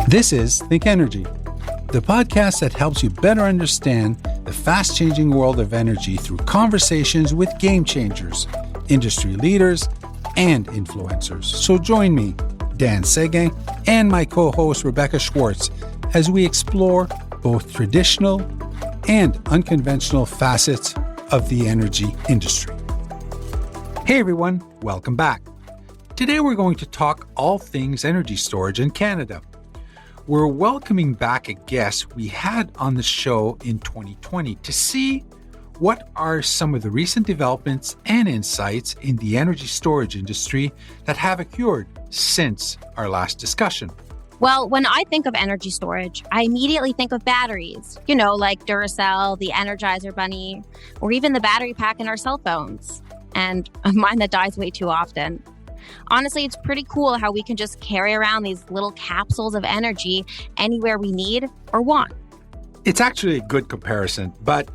This is ThinkEnergy, the podcast that helps you better understand the fast-changing world of energy through conversations with game changers, industry leaders, and influencers. So join me, Dan Seguin, and my co-host Rebecca Schwartz as we explore both traditional and unconventional facets of the energy industry. Hey everyone, welcome back. Today we're going to talk all things energy storage in Canada. We're welcoming back a guest we had on the show in 2020 to see what are some of the recent developments and insights in the energy storage industry that have occurred since our last discussion. Well, when I think of energy storage, I immediately think of batteries, like Duracell, the Energizer Bunny, or even the battery pack in our cell phones, and mine that dies way too often. Honestly, it's pretty cool how we can just carry around these little capsules of energy anywhere we need or want. It's actually a good comparison, but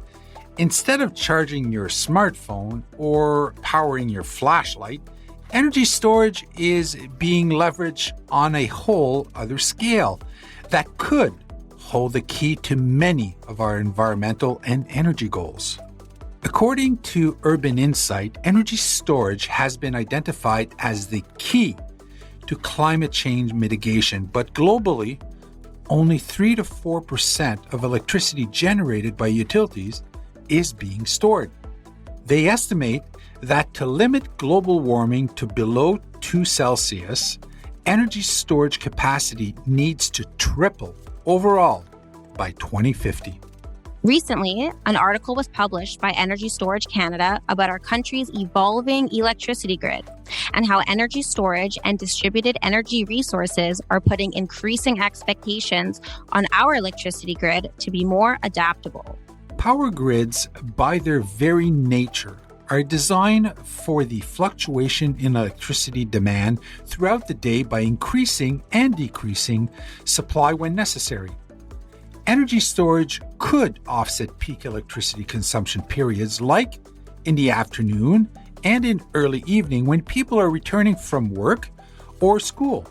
instead of charging your smartphone or powering your flashlight, energy storage is being leveraged on a whole other scale that could hold the key to many of our environmental and energy goals. According to Urban Insight, energy storage has been identified as the key to climate change mitigation, but globally, only 3 to 4% of electricity generated by utilities is being stored. They estimate that to limit global warming to below 2 Celsius, energy storage capacity needs to triple overall by 2050. Recently, an article was published by Energy Storage Canada about our country's evolving electricity grid and how energy storage and distributed energy resources are putting increasing expectations on our electricity grid to be more adaptable. Power grids, by their very nature, are designed for the fluctuation in electricity demand throughout the day by increasing and decreasing supply when necessary. Energy storage could offset peak electricity consumption periods like in the afternoon and in early evening when people are returning from work or school.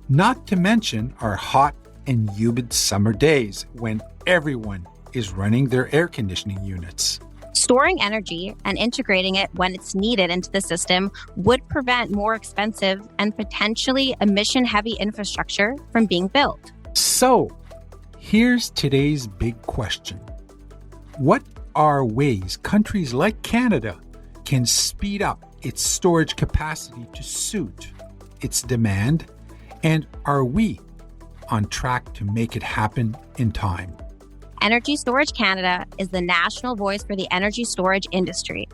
Not to mention our hot and humid summer days when everyone is running their air conditioning units. Storing energy and integrating it when it's needed into the system would prevent more expensive and potentially emission-heavy infrastructure from being built. So, here's today's big question. What are ways countries like Canada can speed up its storage capacity to suit its demand? And are we on track to make it happen in time? Energy Storage Canada is the national voice for the energy storage industry.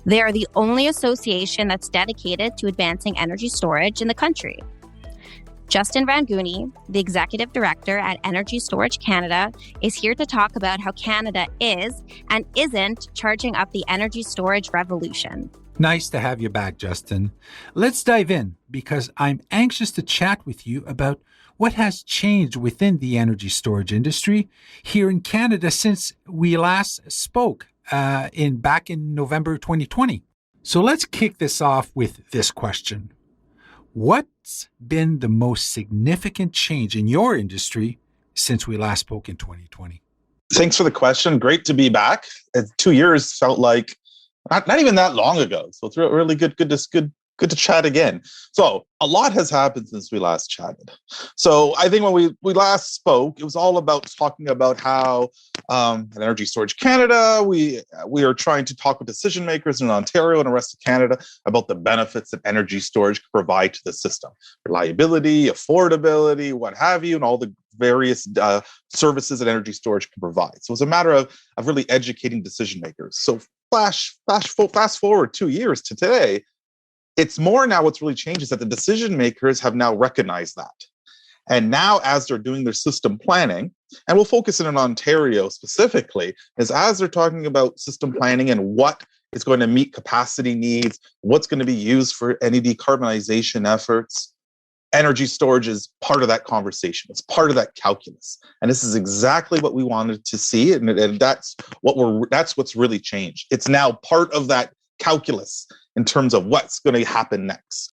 They are the only association that's dedicated to advancing energy storage in the country. Justin Rangooni, the Executive Director at Energy Storage Canada, is here to talk about how Canada is and isn't charging up the energy storage revolution. Nice to have you back, Justin. Let's dive in because I'm anxious to chat with you about what has changed within the energy storage industry here in Canada since we last spoke back in November 2020. So let's kick this off with this question. What's been the most significant change in your industry since we last spoke in 2020? Thanks for the question. Great to be back. 2 years felt like not even that long ago. So it's really good to chat again. So a lot has happened since we last chatted. So I think when we last spoke, it was all about talking about how at Energy Storage Canada, we are trying to talk with decision makers in Ontario and the rest of Canada about the benefits that energy storage can provide to the system. Reliability, affordability, what have you, and all the various services that energy storage can provide. So it's a matter of really educating decision makers. So fast forward 2 years to today, it's more now what's really changed is that the decision makers have now recognized that. And now as they're doing their system planning, and we'll focus in on Ontario specifically, is as they're talking about system planning and what is going to meet capacity needs, what's going to be used for any decarbonization efforts, energy storage is part of that conversation. It's part of that calculus. And this is exactly what we wanted to see. And that's what's really changed. It's now part of that calculus in terms of what's going to happen next.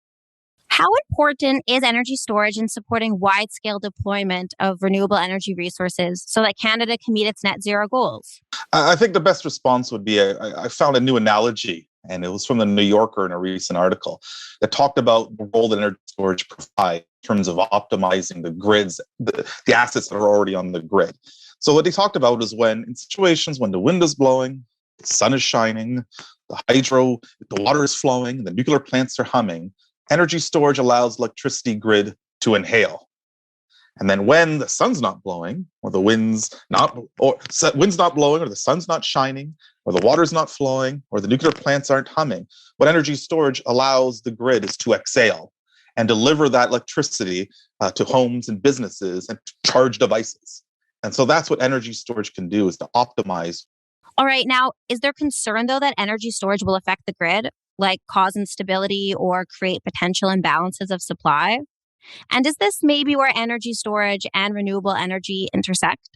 How important is energy storage in supporting wide-scale deployment of renewable energy resources so that Canada can meet its net zero goals? I think the best response would be I found a new analogy, and it was from the New Yorker in a recent article that talked about the role that energy storage provides in terms of optimizing the grids, the assets that are already on the grid. So what they talked about is when in situations when the wind is blowing, the sun is shining, the water is flowing, the nuclear plants are humming, energy storage allows electricity grid to inhale. And then when the sun's not blowing, or the wind's not blowing, or the sun's not shining, or the water's not flowing, or the nuclear plants aren't humming, what energy storage allows the grid is to exhale and deliver that electricity to homes and businesses and charge devices. And so that's what energy storage can do, is to optimize. All right. Now, is there concern, though, that energy storage will affect the grid, like cause instability or create potential imbalances of supply? And is this maybe where energy storage and renewable energy intersect?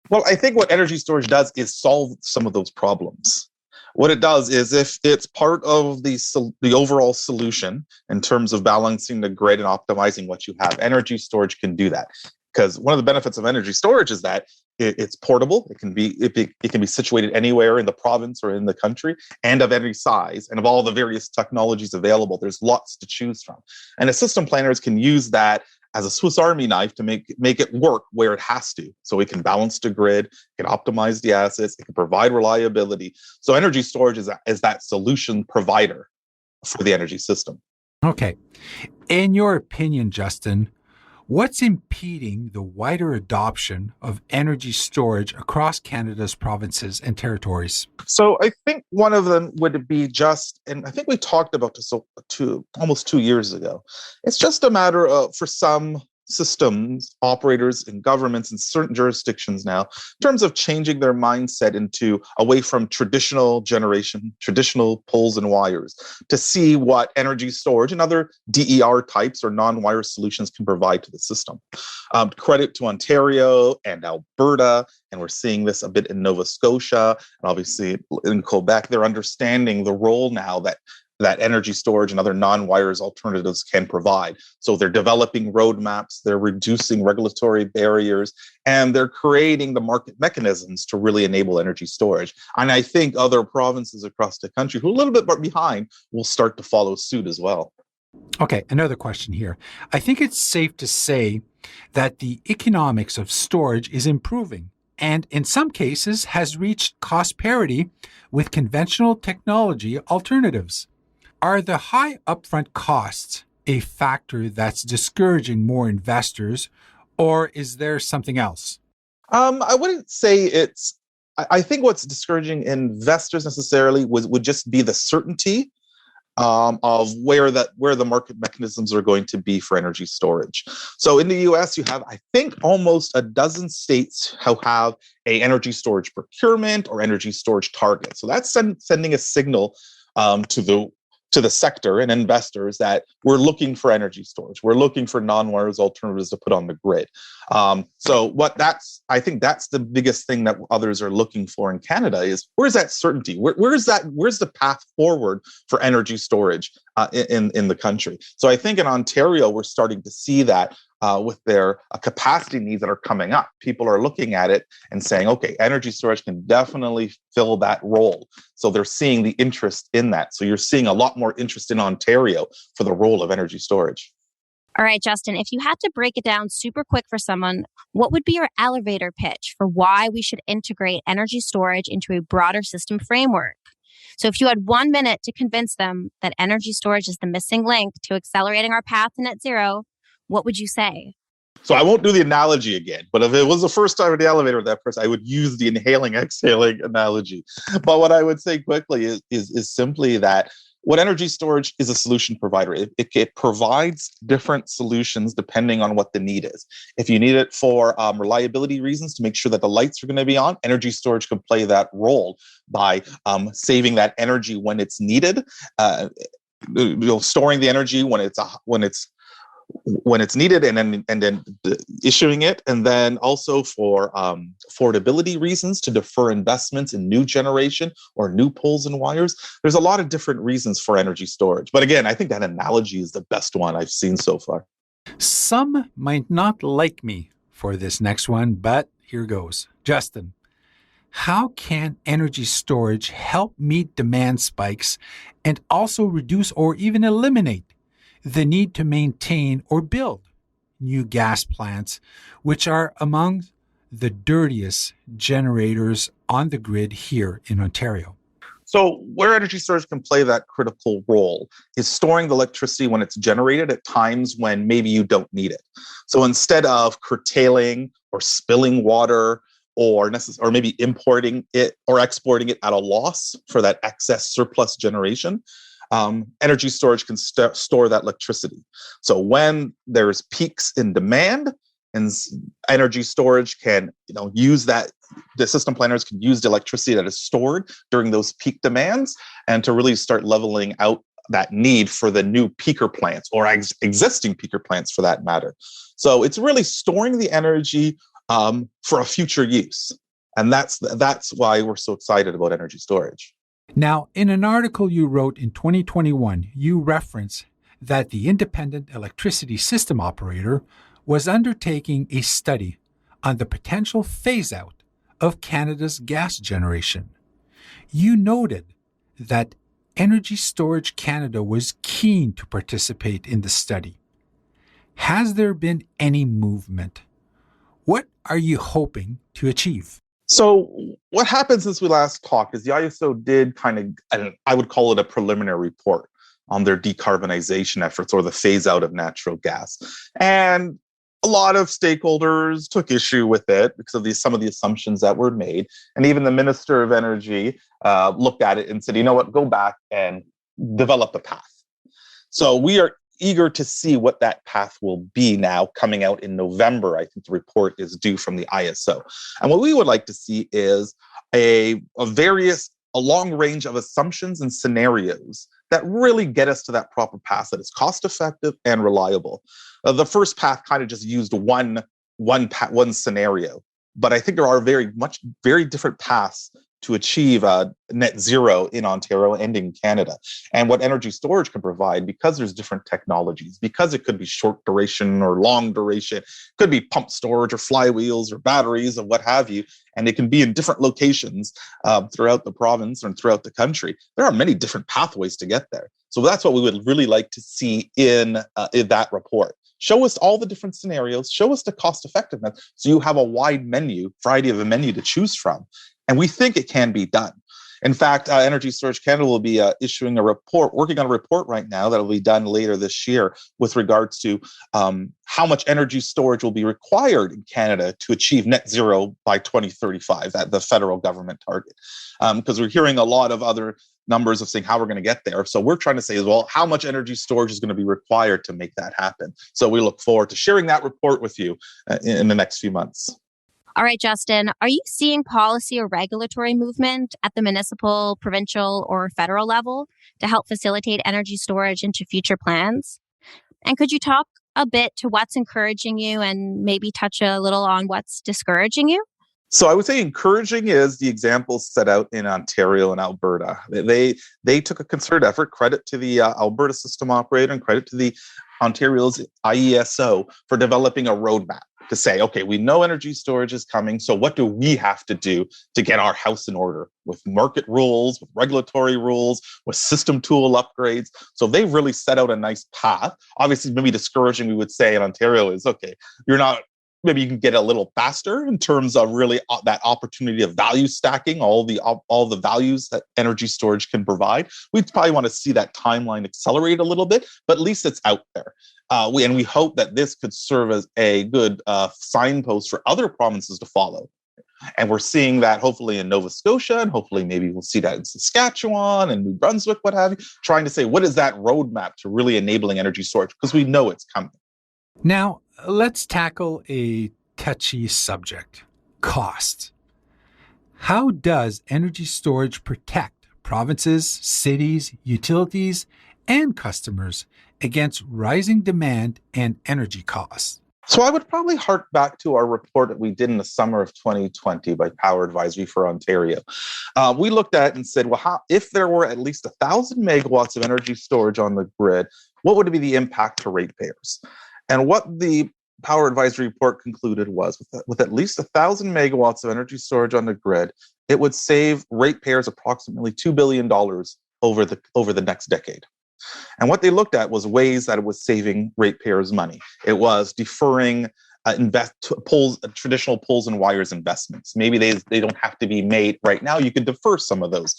Well, I think what energy storage does is solve some of those problems. What it does is, if it's part of the overall solution in terms of balancing the grid and optimizing what you have, energy storage can do that. Because one of the benefits of energy storage is that it's portable. It can be situated anywhere in the province or in the country, and of any size, and of all the various technologies available. There's lots to choose from, and the system planners can use that as a Swiss Army knife to make it work where it has to. So it can balance the grid, it can optimize the assets, it can provide reliability. So energy storage is that solution provider for the energy system. Okay. In your opinion, Justin, what's impeding the wider adoption of energy storage across Canada's provinces and territories? So I think one of them would be and I think we talked about this almost 2 years ago. It's just a matter of, for some systems, operators and governments in certain jurisdictions now, in terms of changing their mindset away from traditional generation, traditional poles and wires, to see what energy storage and other DER types or non-wire solutions can provide to the system. Credit to Ontario and Alberta, and we're seeing this a bit in Nova Scotia, and obviously in Quebec. They're understanding the role now that energy storage and other non-wires alternatives can provide. So they're developing roadmaps, they're reducing regulatory barriers, and they're creating the market mechanisms to really enable energy storage. And I think other provinces across the country who are a little bit behind will start to follow suit as well. Okay, another question here. I think it's safe to say that the economics of storage is improving, and in some cases has reached cost parity with conventional technology alternatives. Are the high upfront costs a factor that's discouraging more investors, or is there something else? I wouldn't say I think what's discouraging investors necessarily would just be the certainty of where the market mechanisms are going to be for energy storage. So in the US, you have, I think, almost a dozen states who have a energy storage procurement or energy storage target. So that's sending a signal to the sector and investors that we're looking for energy storage. We're looking for non-wires alternatives to put on the grid. I think that's the biggest thing that others are looking for in Canada is, where's that certainty? Where's the path forward for energy storage in the country? So I think in Ontario, we're starting to see that with their capacity needs that are coming up. People are looking at it and saying, okay, energy storage can definitely fill that role. So they're seeing the interest in that. So you're seeing a lot more interest in Ontario for the role of energy storage. All right, Justin, if you had to break it down super quick for someone, what would be your elevator pitch for why we should integrate energy storage into a broader system framework? So if you had 1 minute to convince them that energy storage is the missing link to accelerating our path to net zero, what would you say? So I won't do the analogy again, but if it was the first time in the elevator with that person, I would use the inhaling, exhaling analogy. But what I would say quickly is simply that what energy storage is a solution provider. It provides different solutions depending on what the need is. If you need it for reliability reasons to make sure that the lights are going to be on, energy storage can play that role by saving that energy when it's needed, storing the energy when it's when it's needed, and then issuing it, and then also for affordability reasons to defer investments in new generation or new poles and wires. There's a lot of different reasons for energy storage. But again, I think that analogy is the best one I've seen so far. Some might not like me for this next one, but here goes. Justin, how can energy storage help meet demand spikes and also reduce or even eliminate the need to maintain or build new gas plants, which are among the dirtiest generators on the grid here in Ontario? So where energy storage can play that critical role is storing the electricity when it's generated at times when maybe you don't need it. So instead of curtailing or spilling water or maybe importing it or exporting it at a loss for that excess surplus generation, energy storage can store that electricity. So when there's peaks in demand, and energy storage can use that, the system planners can use the electricity that is stored during those peak demands and to really start leveling out that need for the new peaker plants or existing peaker plants for that matter. So it's really storing the energy for a future use. And that's why we're so excited about energy storage. Now, in an article you wrote in 2021, you reference that the Independent Electricity System Operator was undertaking a study on the potential phase-out of Canada's gas generation. You noted that Energy Storage Canada was keen to participate in the study. Has there been any movement? What are you hoping to achieve? So what happened since we last talked is the ISO did I would call it a preliminary report on their decarbonization efforts or the phase out of natural gas. And a lot of stakeholders took issue with it because of some of the assumptions that were made. And even the Minister of Energy looked at it and said, you know what, go back and develop a path. So we are eager to see what that path will be now coming out in November. I think the report is due from the ISO. And what we would like to see is a long range of assumptions and scenarios that really get us to that proper path that is cost effective and reliable. The first path kind of just used one scenario, but I think there are very different paths to achieve net zero in Ontario and in Canada. And what energy storage can provide, because there's different technologies, because it could be short duration or long duration, could be pump storage or flywheels or batteries or what have you, and it can be in different locations throughout the province and throughout the country. There are many different pathways to get there. So that's what we would really like to see in that report. Show us all the different scenarios, show us the cost effectiveness, so you have a wide variety of a menu to choose from. And we think it can be done. In fact, Energy Storage Canada will be working on a report right now that will be done later this year with regards to how much energy storage will be required in Canada to achieve net zero by 2035, at the federal government target. Because we're hearing a lot of other numbers of saying how we're going to get there. So we're trying to say as well, how much energy storage is going to be required to make that happen. So we look forward to sharing that report with you in the next few months. All right, Justin, are you seeing policy or regulatory movement at the municipal, provincial, or federal level to help facilitate energy storage into future plans? And could you talk a bit to what's encouraging you and maybe touch a little on what's discouraging you? So I would say encouraging is the examples set out in Ontario and Alberta. They took a concerted effort, credit to the Alberta system operator and credit to the Ontario's IESO for developing a roadmap to say, okay, we know energy storage is coming, so what do we have to do to get our house in order with market rules, with regulatory rules, with system tool upgrades? So they've really set out a nice path. Obviously, maybe discouraging, we would say in Ontario is, okay, maybe you can get a little faster in terms of really that opportunity of value stacking, all the values that energy storage can provide. We'd probably want to see that timeline accelerate a little bit, but at least it's out there. We hope that this could serve as a good signpost for other provinces to follow. And we're seeing that hopefully in Nova Scotia, and hopefully maybe we'll see that in Saskatchewan and New Brunswick, what have you, trying to say, what is that roadmap to really enabling energy storage? Because we know it's coming. Now, let's tackle a touchy subject, cost. How does energy storage protect provinces, cities, utilities, and customers against rising demand and energy costs. So I would probably hark back to our report that we did in the summer of 2020 by Power Advisory for Ontario. We looked at it and said, well, if there were at least 1,000 megawatts of energy storage on the grid, what would be the impact to ratepayers? And what the Power Advisory report concluded was with at least 1,000 megawatts of energy storage on the grid, it would save ratepayers approximately $2 billion over the next decade. And what they looked at was ways that it was saving ratepayers money. It was deferring traditional poles and wires investments. Maybe they don't have to be made right now. You could defer some of those.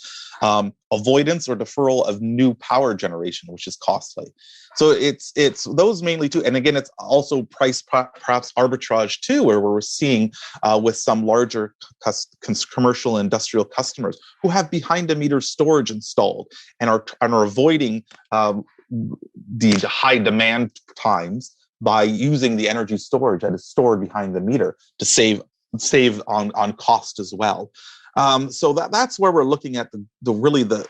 Avoidance or deferral of new power generation, which is costly. So it's those mainly too. And again, it's also price perhaps arbitrage too, where we're seeing with some larger commercial and industrial customers who have behind the meter storage installed and are avoiding the high demand times by using the energy storage that is stored behind the meter to save on cost as well. So that's where we're looking at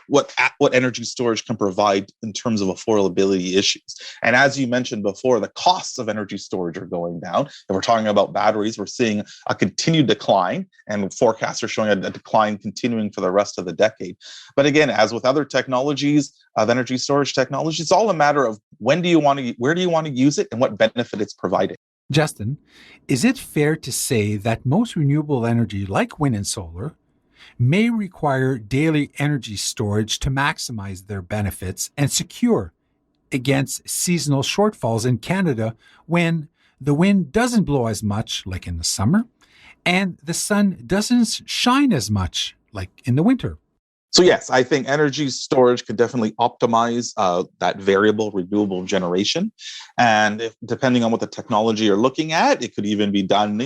what energy storage can provide in terms of affordability issues. And as you mentioned before, the costs of energy storage are going down. If we're talking about batteries, we're seeing a continued decline, and forecasts are showing a decline continuing for the rest of the decade. But again, as with other technologies of energy storage technology, it's all a matter of where do you want to use it and what benefit it's providing. Justin, is it fair to say that most renewable energy, like wind and solar, may require daily energy storage to maximize their benefits and secure against seasonal shortfalls in Canada when the wind doesn't blow as much, like in the summer, and the sun doesn't shine as much, like in the winter? So yes, I think energy storage could definitely optimize that variable renewable generation. And depending on what the technology you're looking at, it could even be done,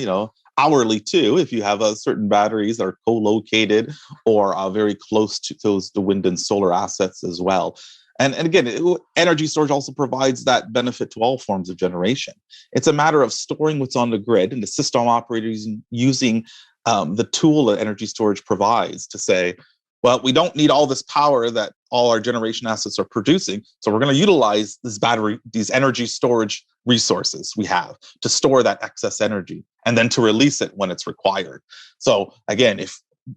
hourly too, if you have certain batteries that are co-located or very close to the wind and solar assets as well. And again, energy storage also provides that benefit to all forms of generation. It's a matter of storing what's on the grid and the system operators using the tool that energy storage provides to say, well, we don't need all this power that all our generation assets are producing, so we're going to utilize these energy storage resources we have to store that excess energy and then to release it when it's required. So again,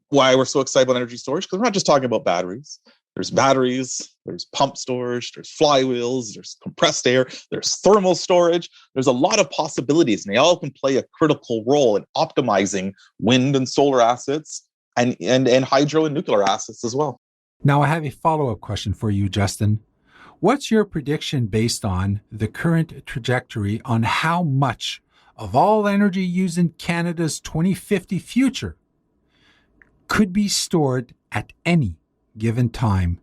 why we're so excited about energy storage, because we're not just talking about batteries. There's batteries, there's pump storage, there's flywheels, there's compressed air, there's thermal storage. There's a lot of possibilities, and they all can play a critical role in optimizing wind and solar assets and hydro and nuclear assets as well. Now, I have a follow-up question for you, Justin. What's your prediction based on the current trajectory on how much of all energy used in Canada's 2050 future could be stored at any given time?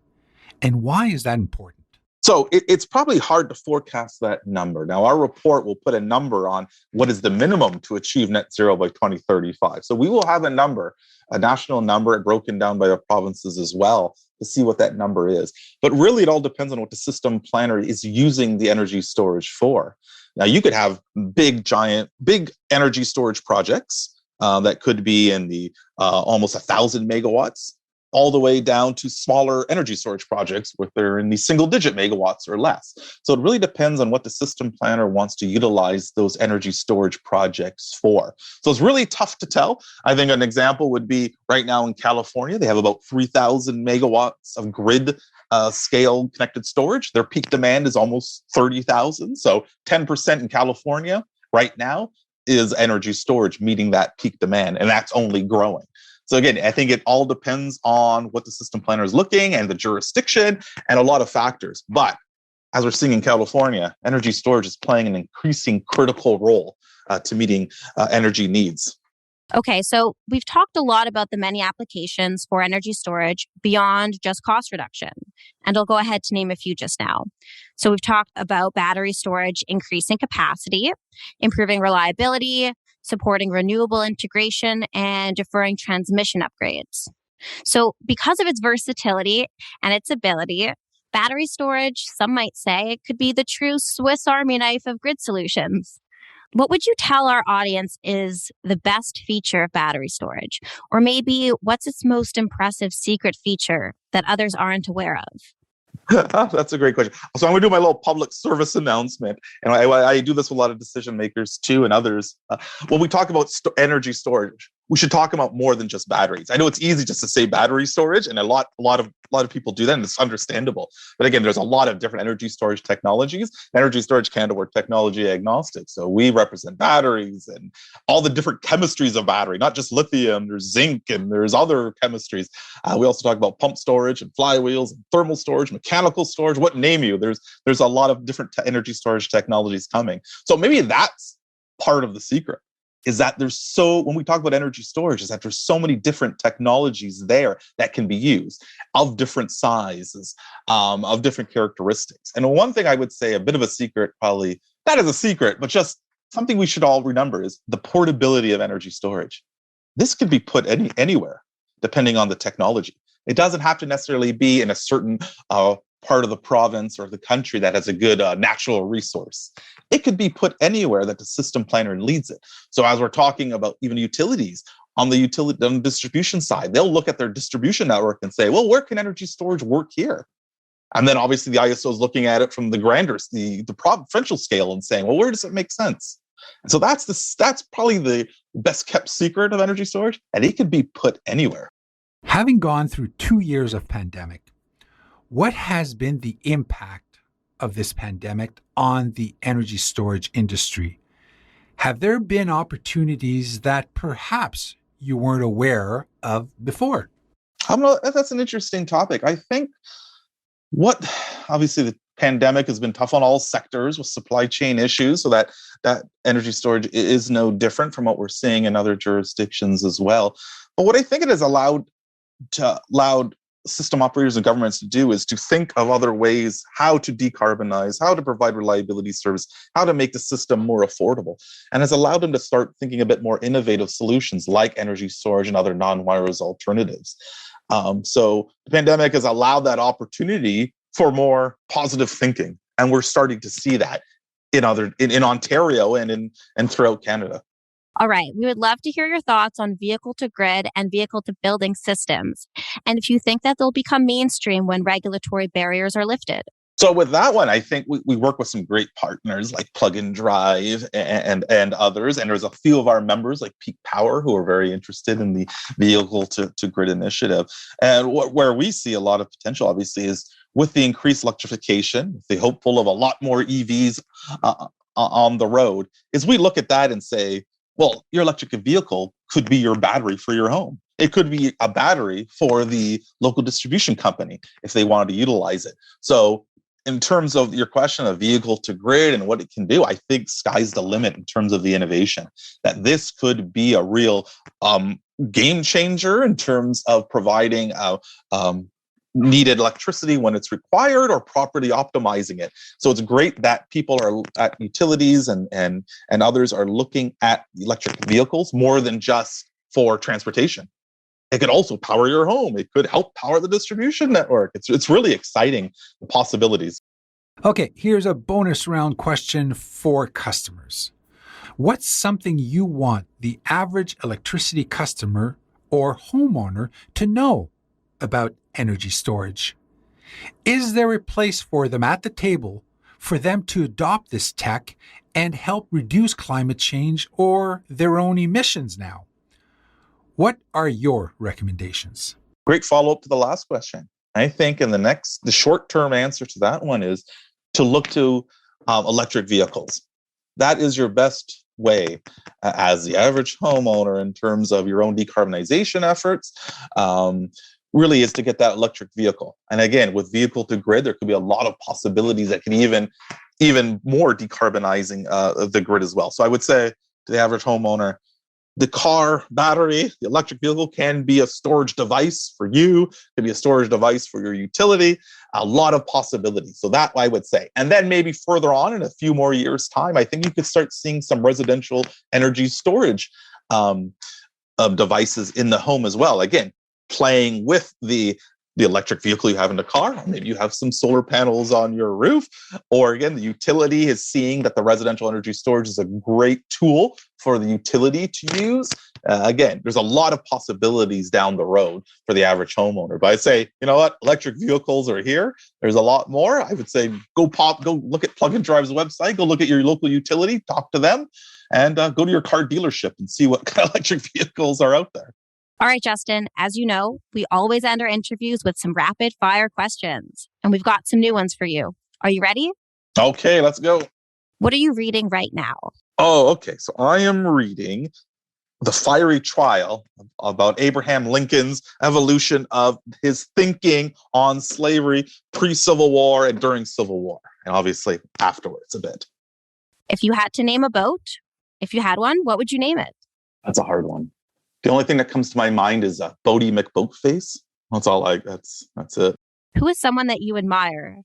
And why is that important? So it's probably hard to forecast that number. Now, our report will put a number on what is the minimum to achieve net zero by 2035. So we will have a number, a national number broken down by the provinces as well to see what that number is. But really, it all depends on what the system planner is using the energy storage for. Now, you could have big energy storage projects that could be in the almost 1,000 megawatts, all the way down to smaller energy storage projects where they're in the single-digit megawatts or less. So it really depends on what the system planner wants to utilize those energy storage projects for. So it's really tough to tell. I think an example would be right now in California, they have about 3,000 megawatts of grid scale connected storage. Their peak demand is almost 30,000. So 10% in California right now is energy storage meeting that peak demand, and that's only growing. So again, I think it all depends on what the system planner is looking and the jurisdiction and a lot of factors. But as we're seeing in California, energy storage is playing an increasing critical role to meeting energy needs. Okay, so we've talked a lot about the many applications for energy storage beyond just cost reduction. And I'll go ahead to name a few just now. So we've talked about battery storage increasing capacity, improving reliability, supporting renewable integration, and deferring transmission upgrades. So because of its versatility and its ability, battery storage, some might say, it could be the true Swiss Army knife of grid solutions. What would you tell our audience is the best feature of battery storage? Or maybe what's its most impressive secret feature that others aren't aware of? That's a great question. So I'm going to do my little public service announcement, and I do this with a lot of decision makers too, and others. When we talk about energy storage, we should talk about more than just batteries. I know it's easy just to say battery storage, and a lot of people do that, and it's understandable. But again, there's a lot of different energy storage technologies. Energy Storage Canada, we're technology agnostic, so we represent batteries and all the different chemistries of battery, not just lithium. There's zinc and there's other chemistries. We also talk about pump storage and flywheels and thermal storage, mechanical storage. What name you? There's a lot of different energy storage technologies coming. So maybe that's part of the secret. Is that when we talk about energy storage, is that there's so many different technologies there that can be used of different sizes, of different characteristics. And one thing I would say, a bit of a secret, probably not as a secret, but just something we should all remember is the portability of energy storage. This could be put anywhere, depending on the technology. It doesn't have to necessarily be in a certain part of the province or the country that has a good natural resource. It could be put anywhere that the system planner leads it. So as we're talking about even utilities, on the distribution side, they'll look at their distribution network and say, well, where can energy storage work here? And then obviously the ISO is looking at it from the grander, the provincial scale and saying, well, where does it make sense? And so that's probably the best kept secret of energy storage, and it could be put anywhere. Having gone through 2 years of pandemic, what has been the impact of this pandemic on the energy storage industry? Have there been opportunities that perhaps you weren't aware of before? That's an interesting topic. I think obviously the pandemic has been tough on all sectors with supply chain issues, so that energy storage is no different from what we're seeing in other jurisdictions as well. But what I think it has allowed system operators and governments to do is to think of other ways how to decarbonize, how to provide reliability service, how to make the system more affordable, and has allowed them to start thinking a bit more innovative solutions like energy storage and other non-wires alternatives. So the pandemic has allowed that opportunity for more positive thinking, and we're starting to see that in Ontario and throughout Canada. All right. We would love to hear your thoughts on vehicle to grid and vehicle to building systems. And if you think that they'll become mainstream when regulatory barriers are lifted. So with that one, I think we work with some great partners like Plug and Drive and others. And there's a few of our members like Peak Power who are very interested in the vehicle to grid initiative. And where we see a lot of potential, obviously, is with the increased electrification, the hopeful of a lot more EVs on the road, is we look at that and say, well, your electric vehicle could be your battery for your home. It could be a battery for the local distribution company if they wanted to utilize it. So in terms of your question of vehicle to grid and what it can do, I think sky's the limit in terms of the innovation, that this could be a real game changer in terms of providing needed electricity when it's required or properly optimizing it. So it's great that people are at utilities and others are looking at electric vehicles more than just for transportation. It could also power your home. It could help power the distribution network. It's really exciting, the possibilities. Okay, here's a bonus round question for customers. What's something you want the average electricity customer or homeowner to know about energy storage? Is there a place for them at the table for them to adopt this tech and help reduce climate change or their own emissions now? What are your recommendations? Great follow-up to the last question. I think the short-term answer to that one is to look to electric vehicles. That is your best way as the average homeowner in terms of your own decarbonization efforts. Really is to get that electric vehicle. And again, with vehicle to grid, there could be a lot of possibilities that can even more decarbonizing the grid as well. So I would say to the average homeowner, the car battery, the electric vehicle can be a storage device for you, can be a storage device for your utility, a lot of possibilities. So that I would say. And then maybe further on in a few more years' time, I think you could start seeing some residential energy storage devices in the home as well. Again, playing with the the electric vehicle you have in the car, or maybe you have some solar panels on your roof, or again, the utility is seeing that the residential energy storage is a great tool for the utility to use. Again, there's a lot of possibilities down the road for the average homeowner. But I say, you know what, electric vehicles are here. There's a lot more. I would say go look at Plug and Drive's website, go look at your local utility, talk to them, and go to your car dealership and see what kind of electric vehicles are out there. All right, Justin, as you know, we always end our interviews with some rapid fire questions, and we've got some new ones for you. Are you ready? Okay, let's go. What are you reading right now? Oh, okay. So I am reading The Fiery Trial about Abraham Lincoln's evolution of his thinking on slavery pre-Civil War and during Civil War, and obviously afterwards a bit. If you had to name a boat, if you had one, what would you name it? That's a hard one. The only thing that comes to my mind is Bodie McBoatface. That's all that's it. Who is someone that you admire?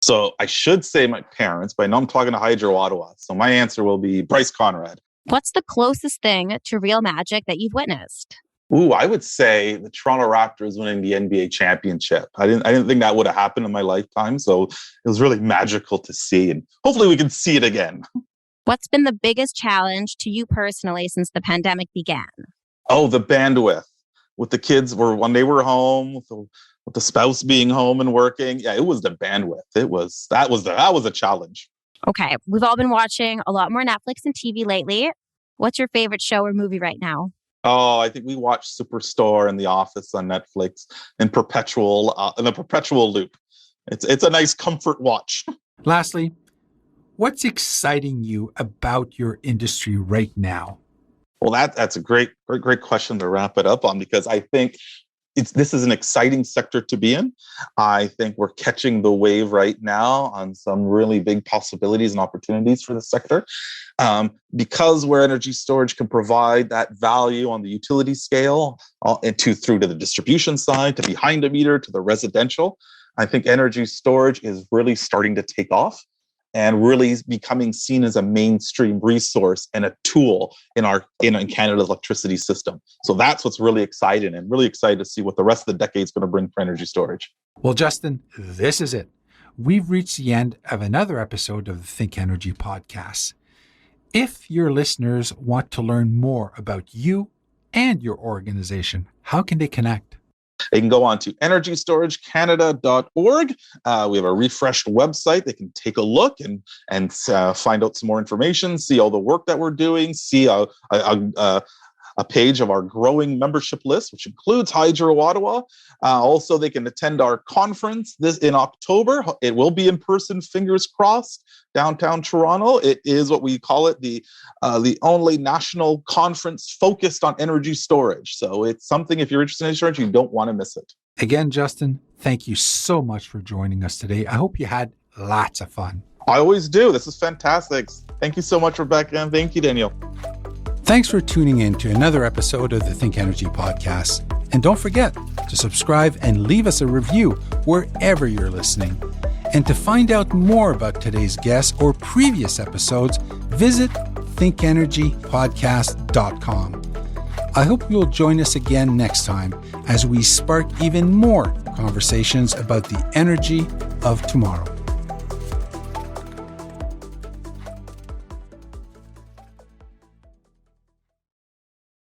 So I should say my parents, but I know I'm talking to Hydro Ottawa. So my answer will be Bryce Conrad. What's the closest thing to real magic that you've witnessed? Ooh, I would say the Toronto Raptors winning the NBA championship. I didn't think that would have happened in my lifetime. So it was really magical to see. And hopefully we can see it again. What's been the biggest challenge to you personally since the pandemic began? Oh, the bandwidth with the kids when they were home, with the spouse being home and working. Yeah, it was the bandwidth. That was a challenge. Okay, we've all been watching a lot more Netflix and TV lately. What's your favorite show or movie right now? Oh, I think we watch Superstore and The Office on Netflix in a perpetual loop. It's a nice comfort watch. Lastly, what's exciting you about your industry right now? Well, that's a great question to wrap it up on, because I think this is an exciting sector to be in. I think we're catching the wave right now on some really big possibilities and opportunities for the sector. Because where energy storage can provide that value on the utility scale through to the distribution side, to behind the meter, to the residential, I think energy storage is really starting to take off and really becoming seen as a mainstream resource and a tool in Canada's electricity system. So that's what's really exciting, and really excited to see what the rest of the decade is going to bring for energy storage. Well, Justin, this is it. We've reached the end of another episode of the ThinkEnergy podcast. If your listeners want to learn more about you and your organization, how can they connect? They can go on to energystoragecanada.org. We have a refreshed website. They can take a look and find out some more information, see all the work that we're doing, see a page of our growing membership list, which includes Hydro Ottawa. Also, they can attend our conference this in October. It will be in person, fingers crossed, downtown Toronto. It is what we call it, the only national conference focused on energy storage. So it's something, if you're interested in energy storage, you don't want to miss it. Again, Justin, thank you so much for joining us today. I hope you had lots of fun. I always do. This is fantastic. Thank you so much, Rebecca, and thank you, Daniel. Thanks for tuning in to another episode of the ThinkEnergy podcast. And don't forget to subscribe and leave us a review wherever you're listening. And to find out more about today's guests or previous episodes, visit thinkenergypodcast.com. I hope you'll join us again next time as we spark even more conversations about the energy of tomorrow.